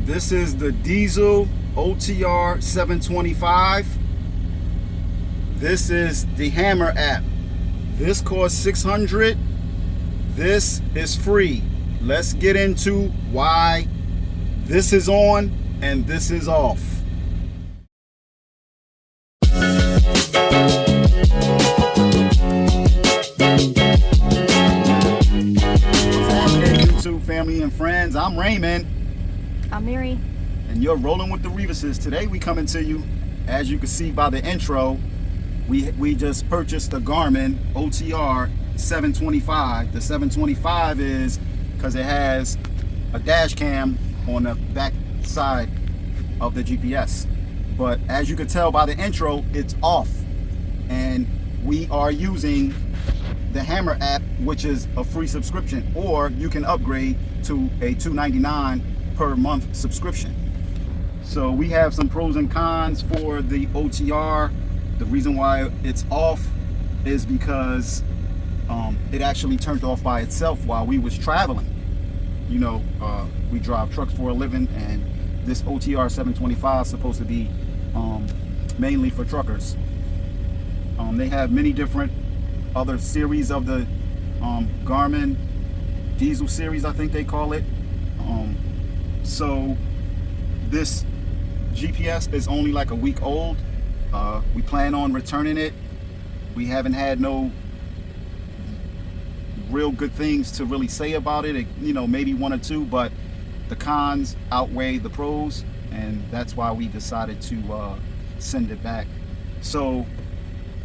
This is the Diesel OTR725. This is the Hammer app. This costs $600. This is free. Let's get into why this is on and this is off. YouTube family and friends, I'm Raymond. I'm Mary. And you're rolling with the Reeveses. Today we coming to you, as you can see by the intro, we just purchased the Garmin OTR725. The 725 is because it has a dash cam on the back side of the GPS. But as you can tell by the intro, it's off. And we are using the Hammer app, which is a free subscription, or you can upgrade to a $2.99 per month subscription. So we have some pros and cons for the OTR. The reason why it's off is because it actually turned off by itself while we was traveling. You know, we drive trucks for a living, and this OTR 725 is supposed to be mainly for truckers. They have many different other series of the Garmin Diesel series, I think they call it. So this GPS is only like a week old. We plan on returning it. We haven't had no real good things to really say about it. You know, maybe one or two, but the cons outweigh the pros, and that's why we decided to send it back. So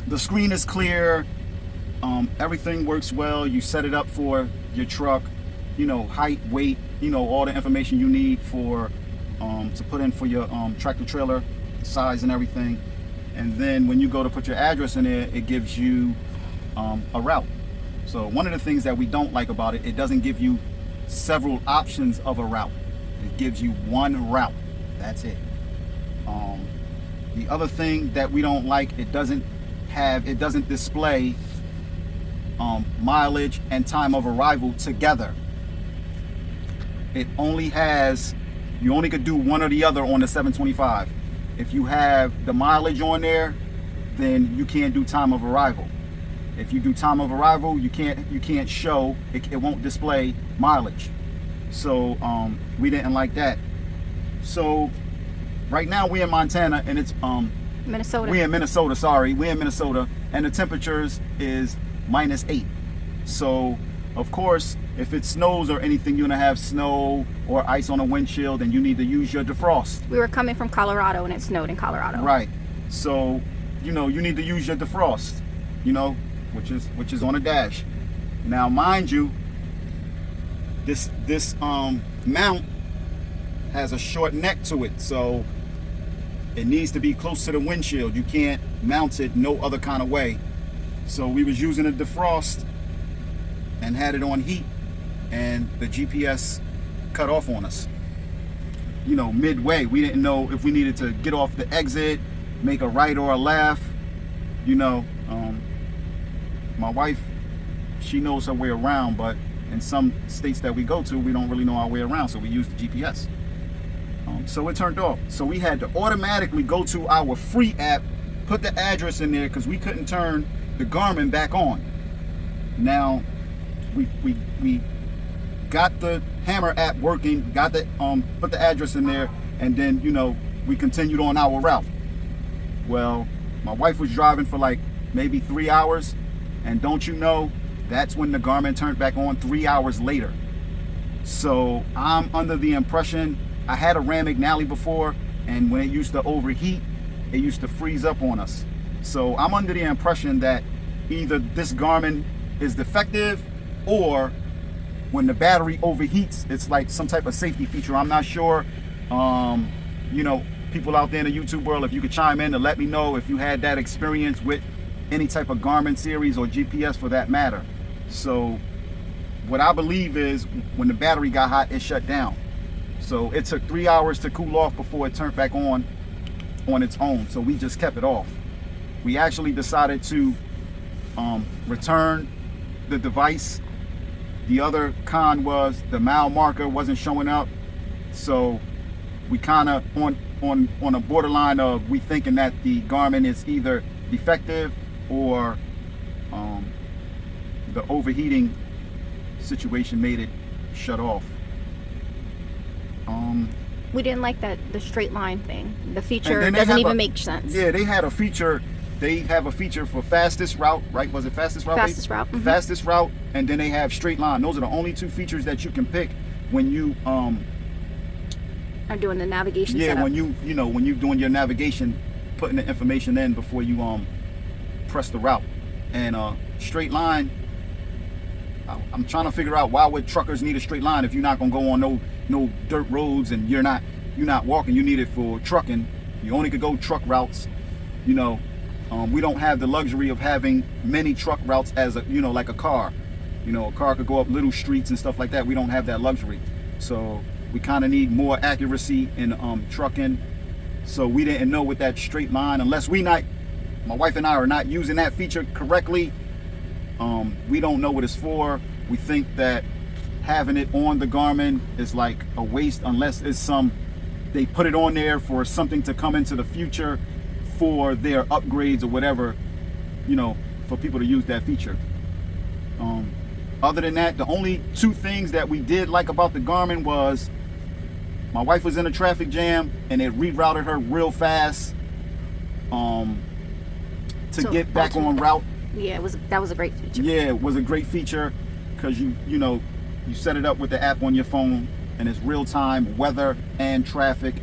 the screen is clear. Everything works well. You set it up for your truck, you know, height, weight, you know, all the information you need for to put in for your tractor trailer size and everything. And then when you go to put your address in there, it gives you a route. So one of the things that we don't like about it, it doesn't give you several options of a route. It gives you one route. That's it. The other thing that we don't like, it doesn't display mileage and time of arrival together. It only has, you only could do one or the other on the 725. If you have the mileage on there, then you can't do time of arrival. If you do time of arrival, you can't show, it won't display mileage. So we didn't like that. So right now we're in Montana, and it's Minnesota. We're in Minnesota, and the temperatures is -8. So of course, if it snows or anything, you're gonna have snow or ice on a windshield, and you need to use your defrost. We were coming from Colorado, and it snowed in Colorado. Right. So, you know, you need to use your defrost, you know, which is on a dash. Now, mind you, this mount has a short neck to it, so it needs to be close to the windshield. You can't mount it no other kind of way. So we was using a defrost and had it on heat, and the GPS cut off on us. You know, midway. We didn't know if we needed to get off the exit, make a right or a left. You know, my wife, she knows her way around, but in some states that we go to, we don't really know our way around, so we use the GPS. So it turned off. So we had to automatically go to our free app, put the address in there, because we couldn't turn the Garmin back on. Now, we got the Hammer app working, got the put the address in there, and then, you know, we continued on our route. Well, my wife was driving for like maybe 3 hours, and don't you know, that's when the Garmin turned back on 3 hours later. So I'm under the impression, I had a Ram McNally before, and when it used to overheat, it used to freeze up on us. So I'm under the impression that either this Garmin is defective, or when the battery overheats, it's like some type of safety feature. I'm not sure. You know, people out there in the YouTube world, if you could chime in to let me know if you had that experience with any type of Garmin series or GPS for that matter. So what I believe is when the battery got hot, it shut down. So it took 3 hours to cool off before it turned back on its own. So we just kept it off. We actually decided to return the device. The other con was the mile marker wasn't showing up. So we kind of on a borderline of we thinking that the Garmin is either defective or the overheating situation made it shut off. We didn't like the straight line thing. The feature then they doesn't have even a- make sense. Yeah, they had a feature. They have a feature for fastest route, right? Was it fastest route? Fastest route. Mhm. Fastest route, and then they have straight line. Those are the only two features that you can pick when you Are doing the navigation yeah, setup. when you doing your navigation, putting the information in before you press the route. And straight line, I'm trying to figure out why would truckers need a straight line if you're not gonna go on no dirt roads and you're not walking. You need it for trucking. You only could go truck routes. We don't have the luxury of having many truck routes as like a car. A car could go up little streets and stuff like that. We don't have that luxury. So we kind of need more accuracy in trucking. So we didn't know with that straight line, unless my wife and I are not using that feature correctly. We don't know what it's for. We think that having it on the Garmin is like a waste, unless it's they put it on there for something to come into the future for their upgrades or whatever, for people to use that feature. Other than that, the only two things that we did like about the Garmin was my wife was in a traffic jam and it rerouted her real fast to get back on route. Yeah, that was a great feature. Yeah, it was a great feature because you set it up with the app on your phone and it's real time weather and traffic.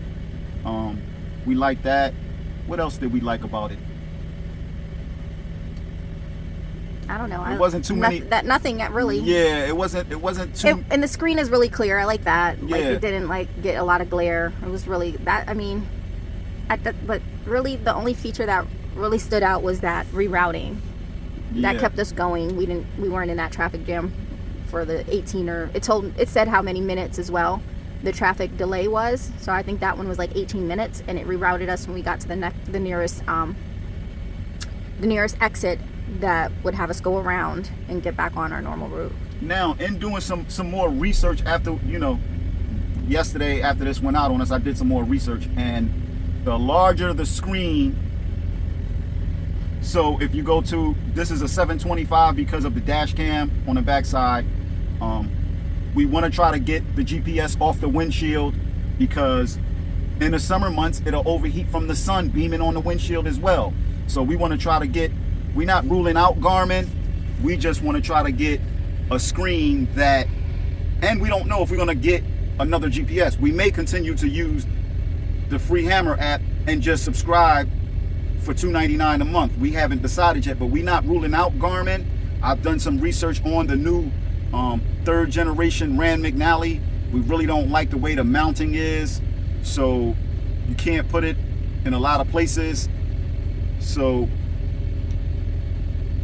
We like that. What else did we like about it? I don't know. It wasn't too many. Nothing really. Yeah, it wasn't too. And the screen is really clear. I like that. Yeah. Like it didn't get a lot of glare. It was really that. I mean, but really the only feature that really stood out was that rerouting. Yeah. That kept us going. We weren't in that traffic jam for the 18 or it said how many minutes as well the traffic delay was. So I think that one was like 18 minutes, and it rerouted us when we got to the nearest exit that would have us go around and get back on our normal route. Now, in doing some more research after yesterday after this went out on us, I did some more research, and the larger the screen. So if you go to, this is a 725 because of the dash cam on the backside. We want to try to get the GPS off the windshield because in the summer months, it'll overheat from the sun beaming on the windshield as well. So we want to try to we're not ruling out Garmin. We just want to try to get a screen and we don't know if we're going to get another GPS. We may continue to use the free Hammer app and just subscribe for $2.99 a month. We haven't decided yet, but we're not ruling out Garmin. I've done some research on the new third generation Rand McNally. We really don't like the way the mounting is, so you can't put it in a lot of places. So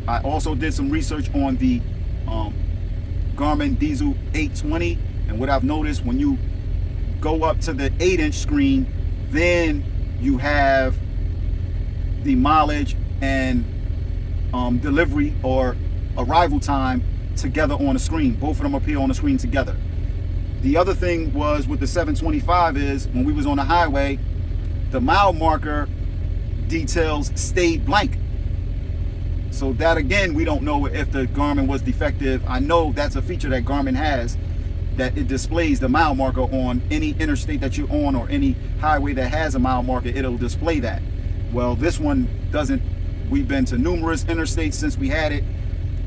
I also did some research on the Garmin DezlCam 820, and what I've noticed, when you go up to the 8-inch screen, then you have the mileage and delivery or arrival time together on the screen. Both of them appear on the screen together. The other thing was with the 725 is when we was on the highway, the mile marker details stayed blank. So that again, we don't know if the Garmin was defective. I know that's a feature that Garmin has, that it displays the mile marker on any interstate that you're on or any highway that has a mile marker, it'll display that. Well, this one doesn't. We've been to numerous interstates since we had it,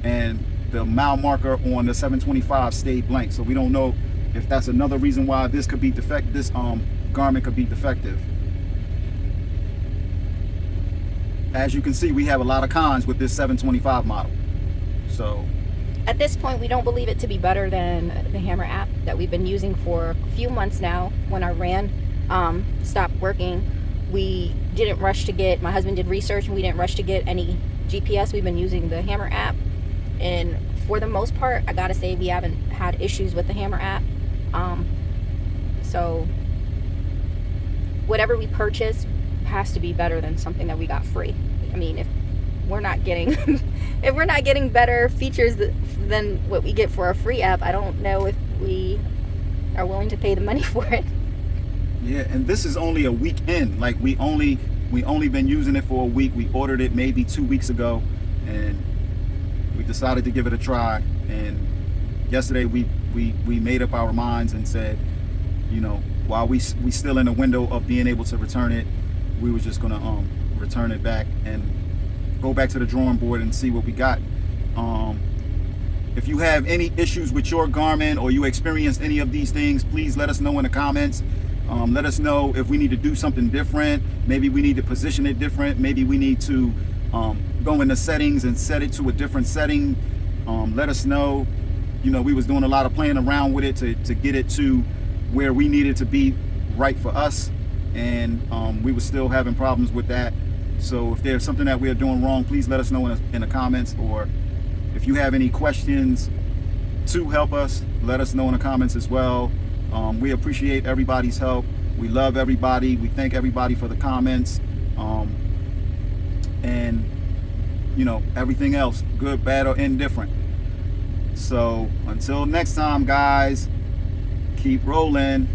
and the mile marker on the 725 stayed blank. So we don't know if that's another reason why this could be defective. This Garmin could be defective. As you can see, we have a lot of cons with this 725 model. So At this point, we don't believe it to be better than the Hammer app that we've been using for a few months now. When our RAN stopped working, we didn't rush to get, my husband did research and we didn't rush to get any GPS. We've been using the Hammer app, and for the most part, I gotta say we haven't had issues with the Hammer app. So whatever we purchase has to be better than something that we got free. I mean, if we're not getting if we're not getting better features than what we get for a free app, I don't know if we are willing to pay the money for it. Yeah, and this is only a week in. Like we only been using it for a week. We ordered it maybe 2 weeks ago, and we decided to give it a try. And yesterday we made up our minds and said, you know, while we still in the window of being able to return it, we were just gonna return it back and go back to the drawing board and see what we got. If you have any issues with your Garmin or you experienced any of these things, please let us know in the comments. Let us know if we need to do something different. Maybe we need to position it different. Maybe we need to go into settings and set it to a different setting. Let us know. You know, we was doing a lot of playing around with it to get it to where we needed to be right for us, and we were still having problems with that. So if there's something that we are doing wrong, please let us know in the comments, or if you have any questions to help us, let us know in the comments as well. We appreciate everybody's help. We love everybody. We thank everybody for the comments, and you know, everything else, good, bad, or indifferent. So until next time, guys, keep rolling.